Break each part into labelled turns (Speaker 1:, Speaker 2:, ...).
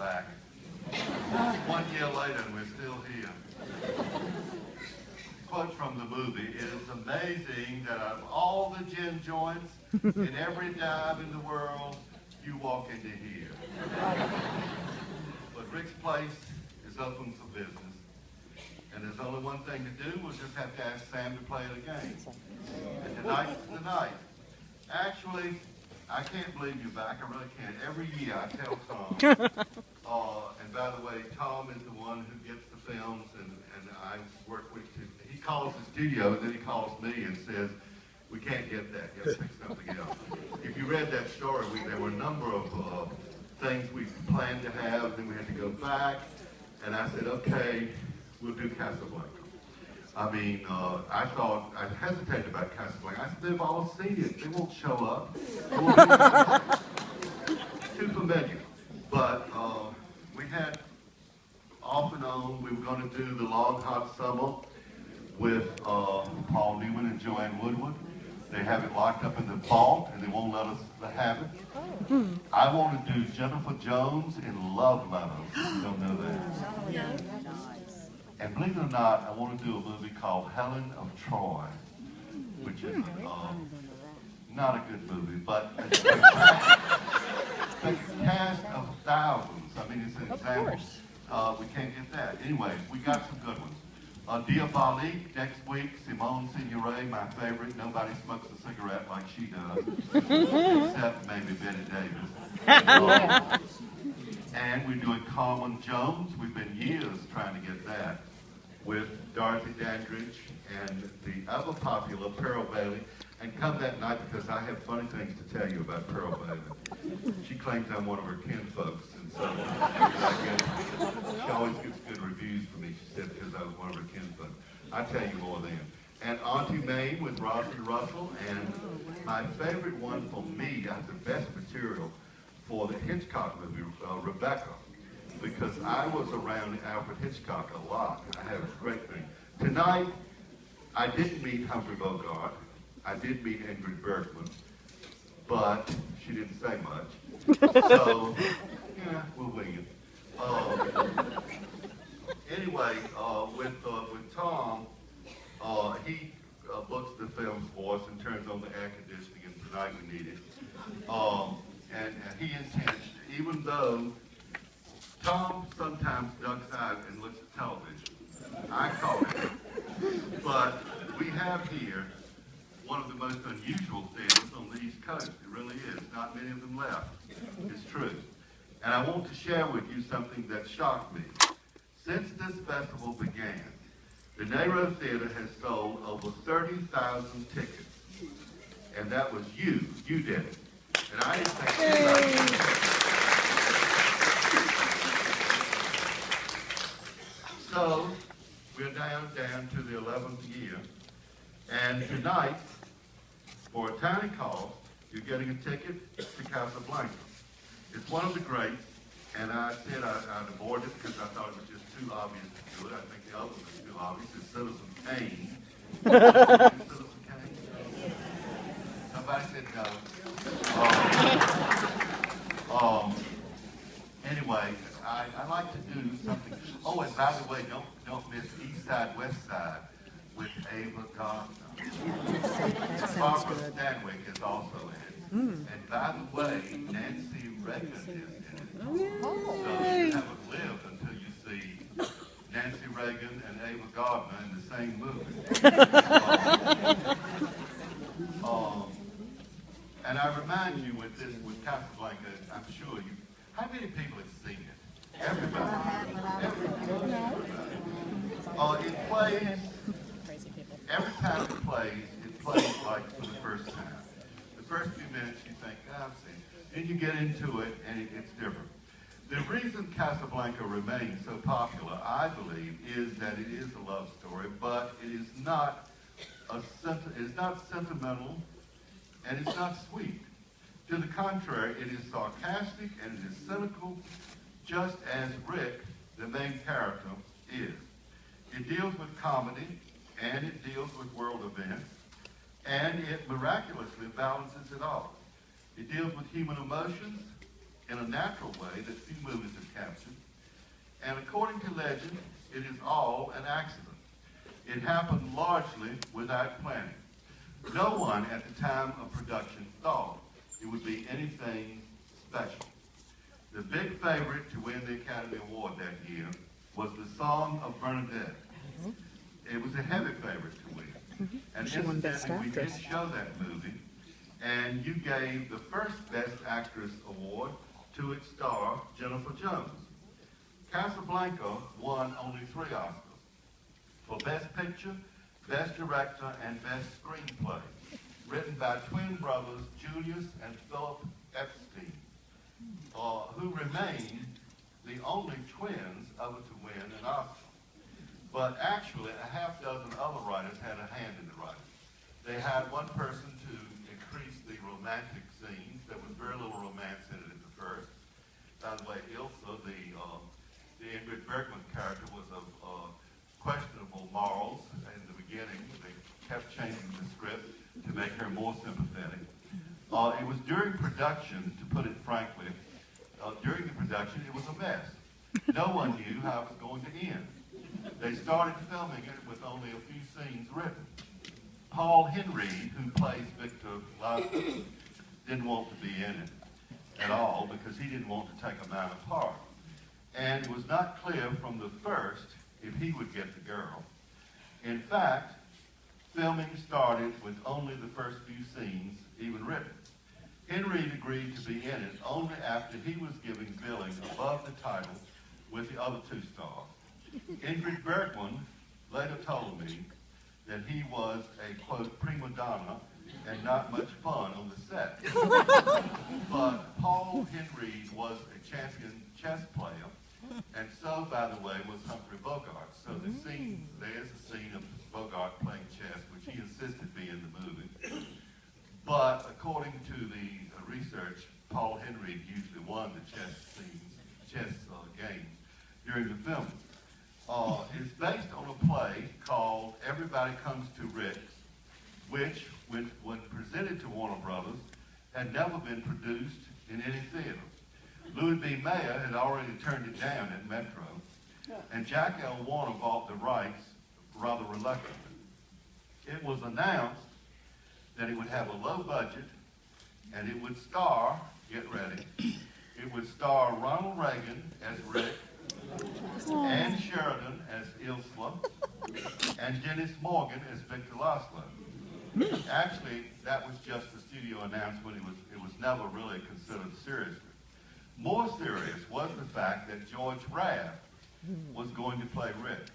Speaker 1: back. 1 year later, and we're still here. Quote from the movie, "It is amazing that out of all the gin joints in every dive in the world, you walk into here." But Rick's Place is open for business. And there's only one thing to do. We'll just have to ask Sam to play it again. And tonight's the night. Actually, I can't believe you're back. I really can't. Every year I tell Tom, and by the way, Tom is the one who gets the films, and I work with him. He calls the studio, and then he calls me and says, "We can't get that. You have to pick something else." If you read that story, there were a number of things we planned to have, then we had to go back, and I said, "Okay, we'll do Casablanca." I mean, I hesitated about Casablanca. I said, "They've all seen it. They won't show up. It won't be too familiar." But we had off and on, we were going to do The Long Hot Summer with Paul Newman and Joanne Woodward. They have it locked up in the vault, and they won't let us have it. I want to do Jennifer Jones in Love Letters. You don't know that.
Speaker 2: Yeah.
Speaker 1: And believe it or not, I want to do a movie called Helen of Troy, which is not a good movie, but it's a cast of thousands. I mean, it's an example. We can't get that. Anyway, we got some good ones. Diabolique next week. Simone Signoret, my favorite. Nobody smokes a cigarette like she does, except maybe Betty Davis. And we're doing Carmen Jones. We've been years trying to get that with Dorothy Dandridge and the ever popular Pearl Bailey. And come that night because I have funny things to tell you about Pearl Bailey. She claims I'm one of her kinfolks, and so she always gets good reviews for me. She said because I was one of her kinfolks. I'll tell you more then. And Auntie Mame with Rosalind Russell, and my favorite one for me, got the best material for the Hitchcock movie, Rebecca, because I was around Alfred Hitchcock a lot. I had a great thing. Tonight, I didn't meet Humphrey Bogart. I did meet Ingrid Bergman, but she didn't say much. So, yeah, we'll wing it. Anyway, with Tom, he books the films for us and turns on the air conditioning, and tonight we need it. And he intends, even though Tom sometimes ducks out and looks at television, I call it. But we have here one of the most unusual theaters on the East Coast. It really is. Not many of them left. It's true. And I want to share with you something that shocked me. Since this festival began, the Nero Theater has sold over 30,000 tickets. And that was you. You did it. And I didn't think anybody did it. So, we're down to the 11th year. And tonight, for a tiny cost, you're getting a ticket to Casablanca. It's one of the greats, and I said I'd avoid it because I thought it was just too obvious to do it. I think the other one is too obvious. It's Citizen Kane. Citizen Kane? Somebody said no. Anyway, I like to do something. Oh, and by the way, don't miss East Side, West Side with Ava Gardner. Barbara Stanwyck is also in it. And by the way, Nancy Reagan is in it. So you haven't lived until you see Nancy Reagan and Ava Gardner in the same movie. And I remind you with Casablanca, I'm sure you, how many people have seen it? Everybody. It plays, every time it plays like for the first time. The first few minutes you think, I've seen it. Then you get into it and it gets different. The reason Casablanca remains so popular, I believe, is that it is a love story, but it is not sentimental and it's not sweet. To the contrary, it is sarcastic and it is cynical, just as Rick, the main character, is. It deals with comedy, and it deals with world events, and it miraculously balances it all. It deals with human emotions, in a natural way that few movies have captured. And according to legend, it is all an accident. It happened largely without planning. No one at the time of production thought it would be anything special. The big favorite to win the Academy Award that year was The Song of Bernadette. It was a heavy favorite to win. And
Speaker 2: She won Best
Speaker 1: incidentally, we did
Speaker 2: Actress.
Speaker 1: show that movie, and you gave the first Best Actress award to its star, Jennifer Jones. Casablanca won only 3 Oscars, for Best Picture, Best Director, and Best Screenplay, written by twin brothers Julius and Philip Epstein, who remain the only twins ever to win an Oscar. But actually, a half dozen other writers had a hand in the writing. They had one person to increase the romantic scenes. There was very little romance in it at the first. By the way, Ilsa, the Ingrid Bergman character, was of questionable morals in the beginning. They kept changing the script to make her more sympathetic. It was during production, to put it frankly, during the production, it was a mess. No one knew how it was going to end. They started filming it with only a few scenes written. Paul Henry, who plays Victor Laszlo, didn't want to be in it at all because he didn't want to take a minor part. And it was not clear from the first if he would get the girl. In fact, filming started with only the first few scenes even written. Henry agreed to be in it only after he was giving billing above the title with the other 2 stars. Ingrid Bergman later told me that he was a, quote, prima donna and not much fun on the set. But Paul Henry was a champion chess player, and so, by the way, was Humphrey Bogart. So the scene, there's a scene of Bogart playing chess, which he insisted be in the movie. But according to the research, Paul Henry usually won the chess games during the film. It's based on a play called Everybody Comes to Rick's, which, when presented to Warner Brothers, had never been produced in any theater. Louis B. Mayer had already turned it down at Metro, and Jack L. Warner bought the rights rather reluctantly. It was announced that it would have a low budget, and it would star, get ready, it would star Ronald Reagan as Rick, Ann Sheridan as Ilsa, and Dennis Morgan as Victor Laszlo. Actually, that was just the studio announcement. It was never really considered seriously. More serious was the fact that George Raft was going to play Rick.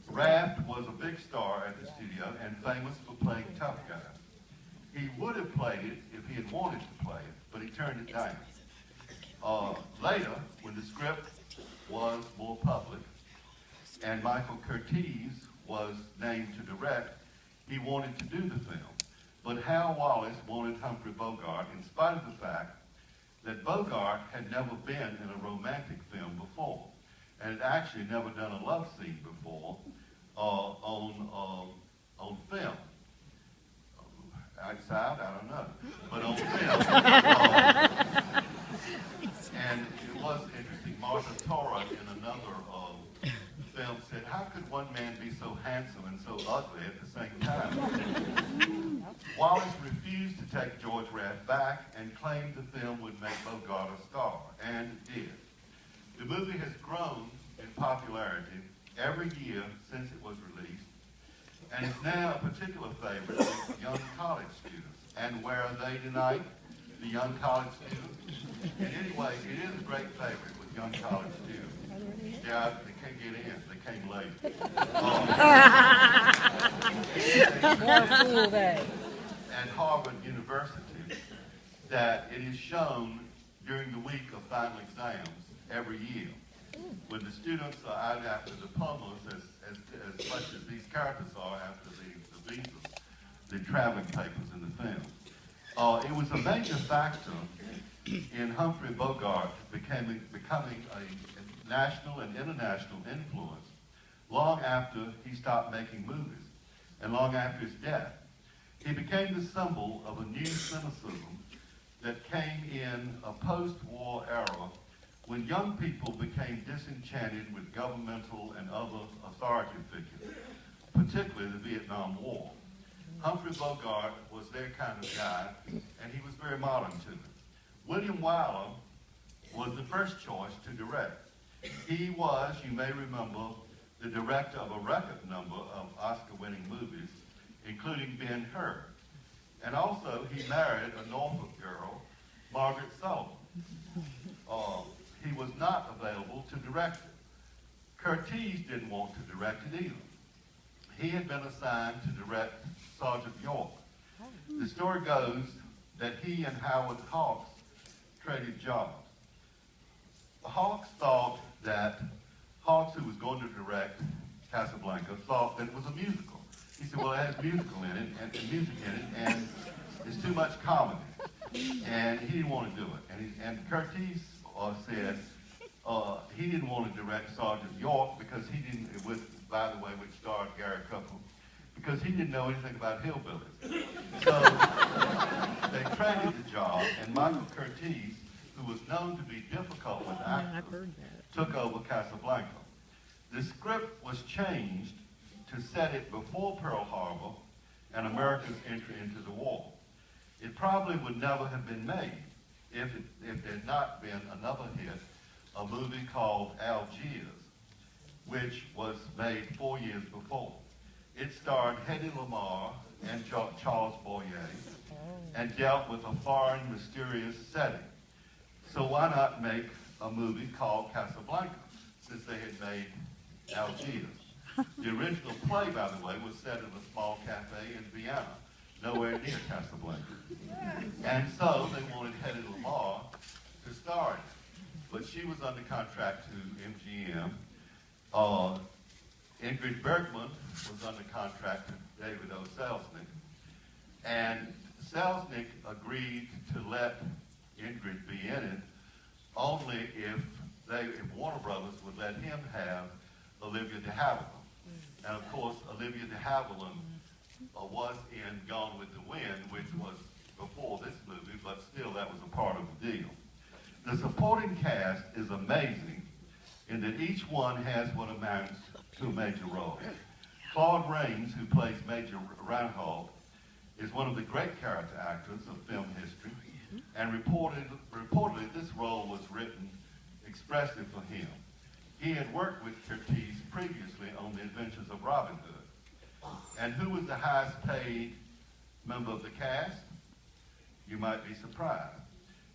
Speaker 1: Raft was a big star at the studio and famous for playing tough guys. He would have played it if he had wanted to play it, but he turned it down. Later, when the script was more public and Michael Curtiz was named to direct, he wanted to do the film. But Hal Wallace wanted Humphrey Bogart in spite of the fact that Bogart had never been in a romantic film before and had actually never done a love scene before on film. Outside, I don't know, but on film. And it was interesting. Martha Torah in another film said, "How could one man be so handsome and so ugly at the same time?" Wallace refused to take George Raft back and claimed the film would make Bogart a star, and it did. The movie has grown in popularity every year since it was released, and is now a particular favorite with young college students. And where are they tonight? The young college students? And anyway, it is a great favorite with young college students. Yeah, they can't get in. They came late. At Harvard University, that it is shown during the week of final exams every year, when the students are out after diplomas as much as these characters are after the visas, the traveling papers in the film. It was a major factor in Humphrey Bogart becoming a national and international influence long after he stopped making movies and long after his death. He became the symbol of a new cynicism that came in a post-war era when young people became disenchanted with governmental and other authority figures, particularly the Vietnam War. Humphrey Bogart was their kind of guy, and he was very modern to them. William Wyler was the first choice to direct. He was, you may remember, the director of a record number of Oscar-winning movies, including Ben-Hur. And also, he married a Norfolk girl, Margaret Sullivan. He was not available to direct it. Curtiz didn't want to direct it either. He had been assigned to direct Sergeant York. The story goes that he and Howard Hawks traded jobs. Hawks thought that Hawks, who was going to direct Casablanca, thought that it was a musical. He said, well, it has musical in it, and music in it, and it's too much comedy. And he didn't want to do it. And Curtiz said he didn't want to direct Sergeant York because he didn't, by the way, which starred Gary Cooper, because he didn't know anything about hillbillies. So they traded the job, and Michael Curtiz, who was known to be difficult with actors, took over Casablanca. The script was changed to set it before Pearl Harbor and America's entry into the war. It probably would never have been made if there had not been another hit, a movie called Algiers, which was made 4 years before. It starred Hedy Lamarr and Charles Boyer and dealt with a foreign, mysterious setting. So why not make a movie called Casablanca, since they had made Algiers? The original play, by the way, was set in a small cafe in Vienna, nowhere near Casablanca. And so they wanted Hedy Lamarr to star in it. But she was under contract to MGM. Ingrid Bergman was under contract to David O. Selznick. And Selznick agreed to let Ingrid be in it only if Warner Brothers would let him have Olivia de Havilland. And of course, Olivia de Havilland was in Gone with the Wind, which was before this movie, but still that was a part of the deal. The supporting cast is amazing in that each one has what amounts to a major role. Claude Rains, who plays Major Reinhold, is one of the great character actors of film history, and reportedly this role was written expressly for him. He had worked with Curtiz previously on The Adventures of Robin Hood. And who was the highest paid member of the cast? You might be surprised.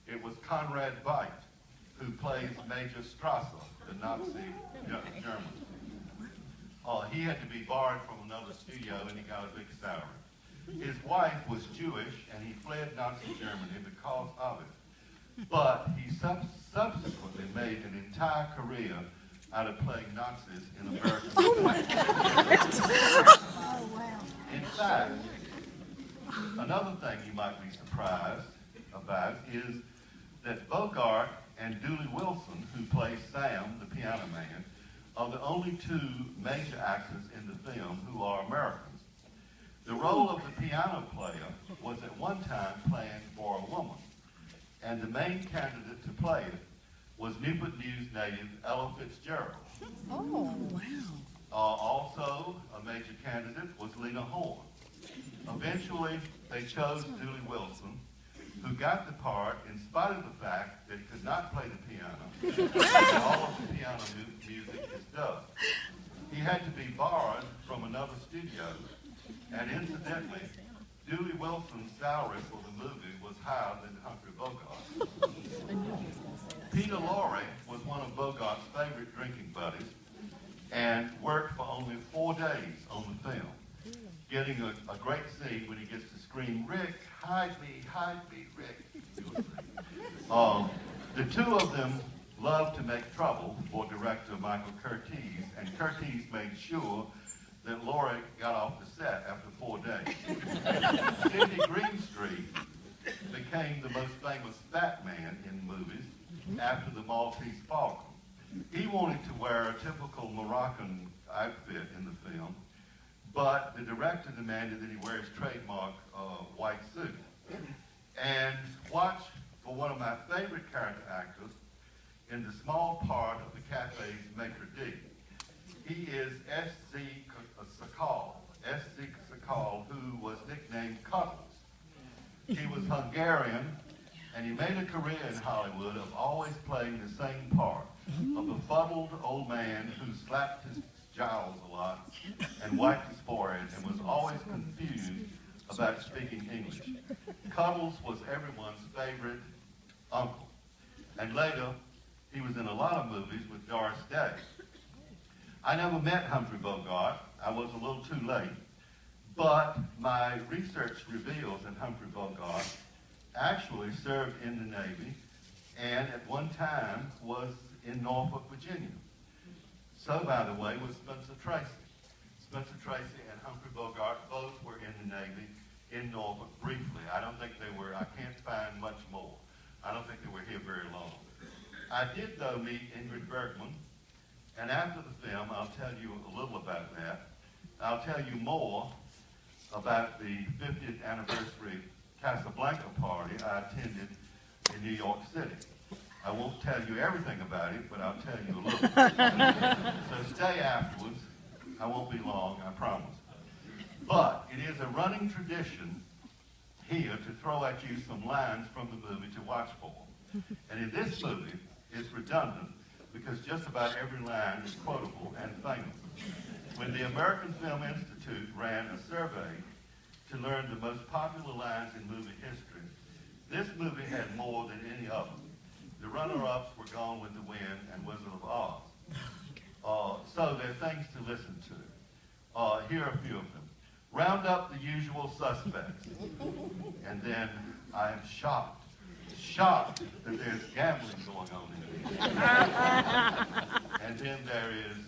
Speaker 1: It was Conrad Veidt, who plays Major Strasser, the Nazi German. He had to be borrowed from another studio, and he got a big salary. His wife was Jewish, and he fled Nazi Germany because of it. But he subsequently made an entire career out of playing Nazis in American movies. In fact, another thing you might be surprised about is that Bogart and Dooley Wilson, who plays Sam, the piano man, are the only two major actors in the film who are Americans. The role of the piano player was at one time planned for a woman, and the main candidate to play it was Newport News native Ella Fitzgerald.
Speaker 2: Oh, wow.
Speaker 1: Also, a major candidate was Lena Horne. Eventually, they chose Dooley Wilson, who got the part in spite of the fact that he could not play the piano, and all of the piano music is dubbed. He had to be borrowed from another studio, and incidentally, Dooley Wilson's salary for the movie was higher than Humphrey Bogart. Peter Lorre was one of Bogart's favorite drinking buddies and worked for only 4 days on the film, getting a great scene when he gets to scream, "Rick, hide me, Rick." The two of them loved to make trouble for director Michael Curtiz, and Curtiz made sure that Lorre got off the set after 4 days. Sidney Greenstreet became the most famous fat man in movies after the Maltese Falcon. He wanted to wear a typical Moroccan outfit in the film, but the director demanded that he wear his trademark white suit. And watch for for one of my favorite character actors in the small part of the cafe's maitre d'. He is S.C. Sakal, who was nicknamed Cuddles. He was Hungarian, and he made a career in Hollywood of always playing the same part of a fuddled old man who slapped his jowls a lot and wiped his forehead and was always confused about speaking English. Cuddles was everyone's favorite uncle. And later, he was in a lot of movies with Doris Day. I never met Humphrey Bogart. I was a little too late. But my research reveals that Humphrey Bogart actually served in the Navy and at one time was in Norfolk, Virginia. So, by the way, was Spencer Tracy. Spencer Tracy and Humphrey Bogart both were in the Navy in Norfolk briefly. I don't think they were, I can't find much more. I don't think they were here very long. I did, though, meet Ingrid Bergman, and after the film, I'll tell you a little about that. I'll tell you more about the 50th anniversary Casablanca party I attended in New York City. I won't tell you everything about it, but I'll tell you a little. So stay afterwards. I won't be long, I promise. But it is a running tradition here to throw at you some lines from the movie to watch for. And in this movie, it's redundant because just about every line is quotable and famous. When the American Film Institute ran a survey to learn the most popular lines in movie history, this movie had more than any other. The runner-ups were Gone with the Wind and Wizard of Oz. So there are things to listen to. Here are a few of them. Round up the usual suspects. And then I am shocked that there's gambling going on in these. And then there is,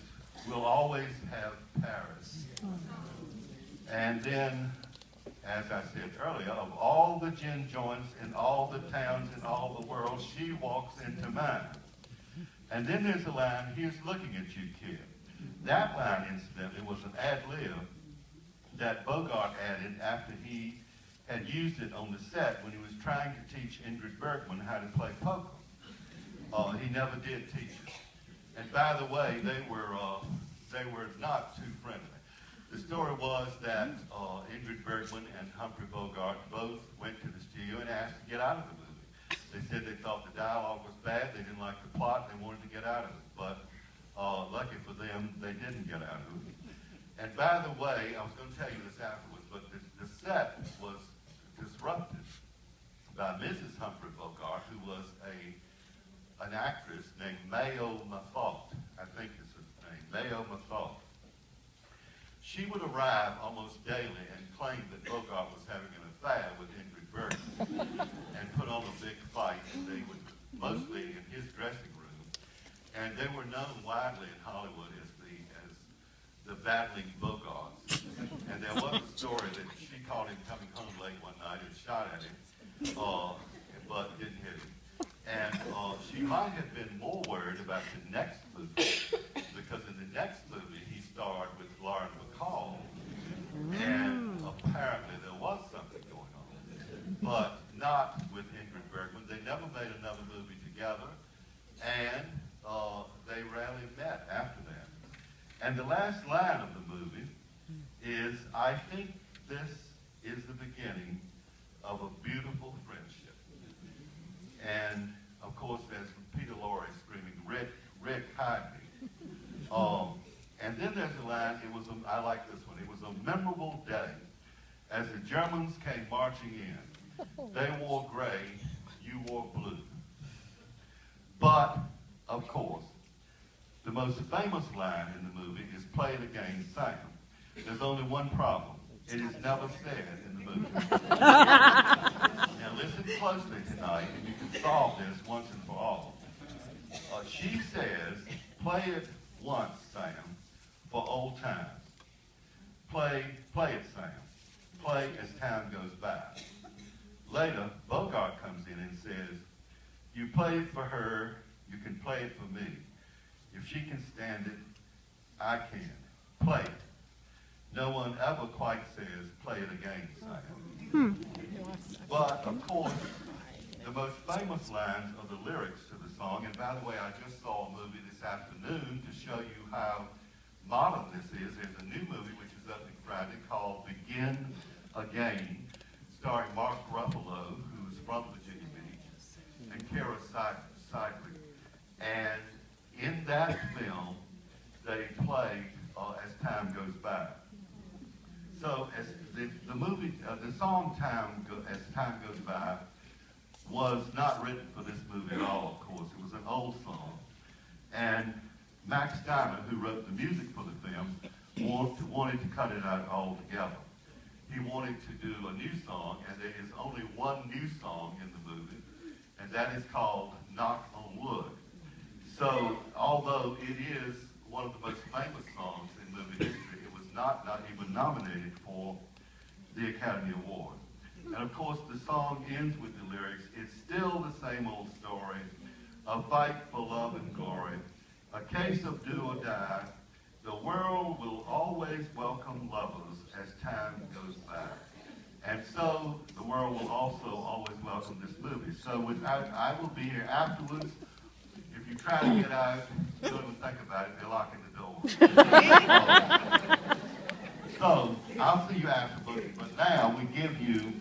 Speaker 1: we'll always have Paris. And then, as I said earlier, of all the gin joints in all the towns in all the world, she walks into mine. And then there's a line, here's looking at you, kid. That line, incidentally, was an ad-lib that Bogart added after he had used it on the set when he was trying to teach Ingrid Bergman how to play poker. He never did teach it. And by the way, they were not too friendly. The story was that Ingrid Bergman and Humphrey Bogart both went to the studio and asked to get out of the movie. They said they thought the dialogue was bad, they didn't like the plot, they wanted to get out of it. But lucky for them, they didn't get out of it. And by the way, I was going to tell you this afterwards, but the set was disrupted by Mrs. Humphrey Bogart, who was an actress named Mayo Mathot. I think is her name, Mayo Mathot. She would arrive almost daily and claim that Bogart was having an affair with Ingrid Bergman and put on a big fight. They would mostly in his dressing room, and they were known widely in Hollywood as the battling Bogarts. And there was a story that she caught him coming home late one night and shot at him, but didn't hit him. And she might have been more worried about the next movie, because in the next movie he starred with Lauren Bacall, and apparently there was something going on, but not with Ingrid Bergman. They never made another movie together, and they rarely met after that. And the last line of the movie is, I think this is the beginning of a beautiful friendship. And, of course, there's Peter Lorre screaming, Rick, hide me. And then there's a line, I like this one, it was a memorable day as the Germans came marching in. They wore gray, you wore blue. But, of course, the most famous line in the movie is play it again, Sam. There's only one problem. It is never said in the movie. Now listen closely tonight and you can solve this once and for all. She says, play it once, Sam, for old times. Play it, Sam. Play as time goes by. Later, Bogart comes in and says, you play it for her, you can play it for me. If she can stand it, I can. Play it. No one ever quite says, play it again, Sam. But, of course, the most famous lines of the lyrics to the song, and by the way, I just saw a movie this afternoon to show you how modern this is. There's a new movie which is up in Friday called Begin Again, starring Mark Ruffalo, who's from Virginia Beach, and Kara Sidgwick. And in that film, they play As Time Goes By. So as the movie, the song As Time Goes By was not written for this movie at all, of course. It was an old song. And Max Steiner, who wrote the music for the film, wanted to cut it out altogether. He wanted to do a new song, and there is only one new song in the movie, and that is called Knock on Wood. So, although it is one of the most famous songs in movie history, it was not even nominated for the Academy Award. And of course, the song ends with the lyrics, it's still the same old story, a fight for love and glory, a case of do or die, the world will always welcome lovers as time goes by. And so, the world will also always welcome this movie. So I will be here afterwards. If you try to get out, don't even think about it, they're locking the door. So, I'll see you afterwards, but now we give you